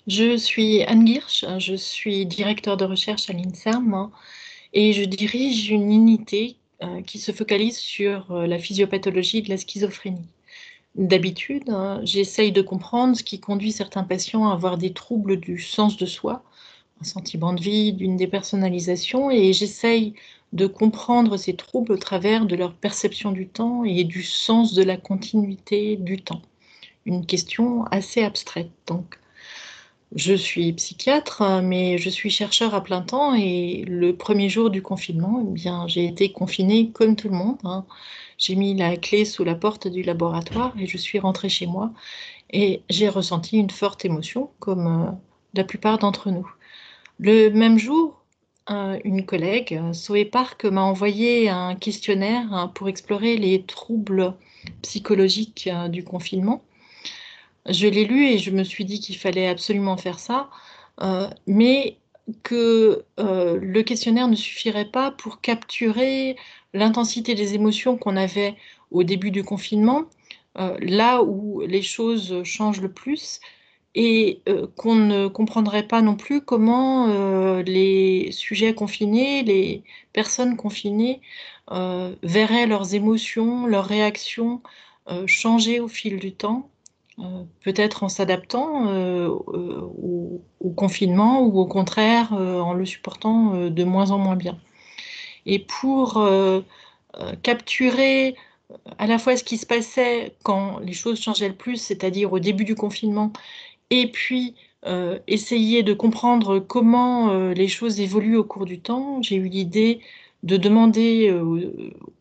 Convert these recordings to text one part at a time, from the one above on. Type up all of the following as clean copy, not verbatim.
Je suis Anne Girsch, je suis directeur de recherche à l'INSERM et je dirige une unité qui se focalise sur la physiopathologie de la schizophrénie. D'habitude, j'essaye de comprendre ce qui conduit certains patients à avoir des troubles du sens de soi, un sentiment de vide, une dépersonnalisation, et j'essaye de comprendre ces troubles au travers de leur perception du temps et du sens de la continuité du temps. Une question assez abstraite, donc. Je suis psychiatre, mais je suis chercheur à plein temps et le premier jour du confinement, eh bien, j'ai été confinée comme tout le monde, hein. J'ai mis la clé sous la porte du laboratoire et je suis rentrée chez moi et j'ai ressenti une forte émotion comme la plupart d'entre nous. Le même jour, une collègue, Zoé Park, m'a envoyé un questionnaire pour explorer les troubles psychologiques du confinement. Je l'ai lu et je me suis dit qu'il fallait absolument faire ça, mais que le questionnaire ne suffirait pas pour capturer l'intensité des émotions qu'on avait au début du confinement, là où les choses changent le plus, et qu'on ne comprendrait pas non plus comment les sujets confinés, les personnes confinées, verraient leurs émotions, leurs réactions changer au fil du temps, peut-être en s'adaptant au confinement ou au contraire en le supportant de moins en moins bien. Et pour capturer à la fois ce qui se passait quand les choses changeaient le plus, c'est-à-dire au début du confinement, et puis essayer de comprendre comment les choses évoluent au cours du temps, j'ai eu l'idée de demander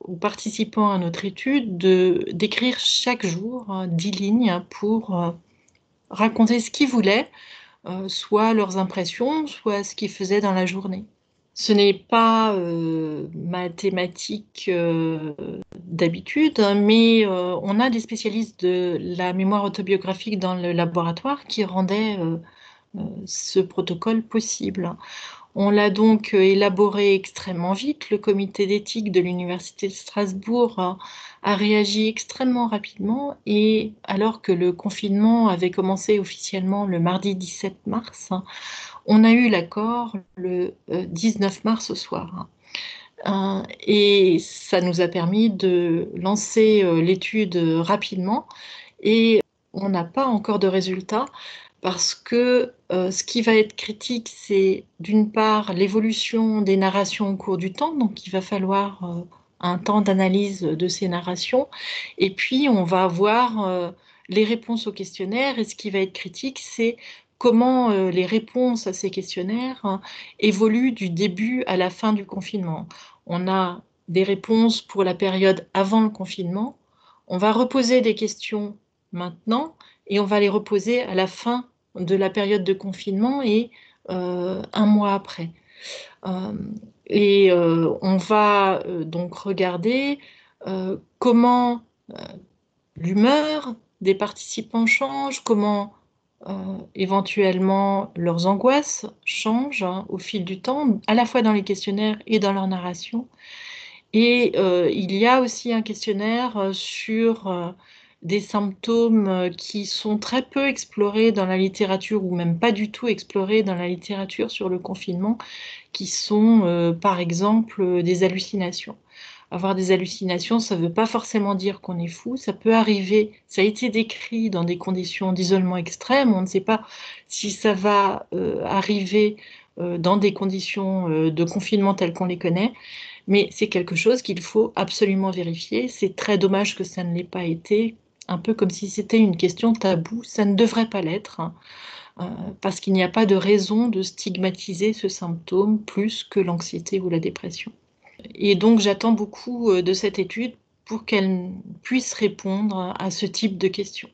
aux participants à notre étude d'écrire chaque jour 10 lignes pour raconter ce qu'ils voulaient, soit leurs impressions, soit ce qu'ils faisaient dans la journée. Ce n'est pas ma thématique d'habitude, mais on a des spécialistes de la mémoire autobiographique dans le laboratoire qui rendaient ce protocole possible. On l'a donc élaboré extrêmement vite. Le comité d'éthique de l'Université de Strasbourg a réagi extrêmement rapidement et alors que le confinement avait commencé officiellement le mardi 17 mars, on a eu l'accord le 19 mars au soir. Et ça nous a permis de lancer l'étude rapidement et on n'a pas encore de résultats parce que ce qui va être critique, c'est d'une part l'évolution des narrations au cours du temps, donc il va falloir un temps d'analyse de ces narrations, et puis on va avoir les réponses aux questionnaires, et ce qui va être critique, c'est comment les réponses à ces questionnaires évoluent du début à la fin du confinement. On a des réponses pour la période avant le confinement, on va reposer des questions maintenant, et on va les reposer à la fin de la période de confinement et un mois après. Euh, on va donc regarder comment l'humeur des participants change, comment éventuellement leurs angoisses changent au fil du temps, à la fois dans les questionnaires et dans leur narration. Et il y a aussi un questionnaire sur des symptômes qui sont très peu explorés dans la littérature ou même pas du tout explorés dans la littérature sur le confinement, qui sont par exemple des hallucinations. Avoir des hallucinations, ça ne veut pas forcément dire qu'on est fou, ça peut arriver, ça a été décrit dans des conditions d'isolement extrême, on ne sait pas si ça va arriver dans des conditions de confinement telles qu'on les connaît, mais c'est quelque chose qu'il faut absolument vérifier. C'est très dommage que ça ne l'ait pas été, un peu comme si c'était une question taboue. Ça ne devrait pas l'être, hein, parce qu'il n'y a pas de raison de stigmatiser ce symptôme plus que l'anxiété ou la dépression. Et donc j'attends beaucoup de cette étude pour qu'elle puisse répondre à ce type de questions.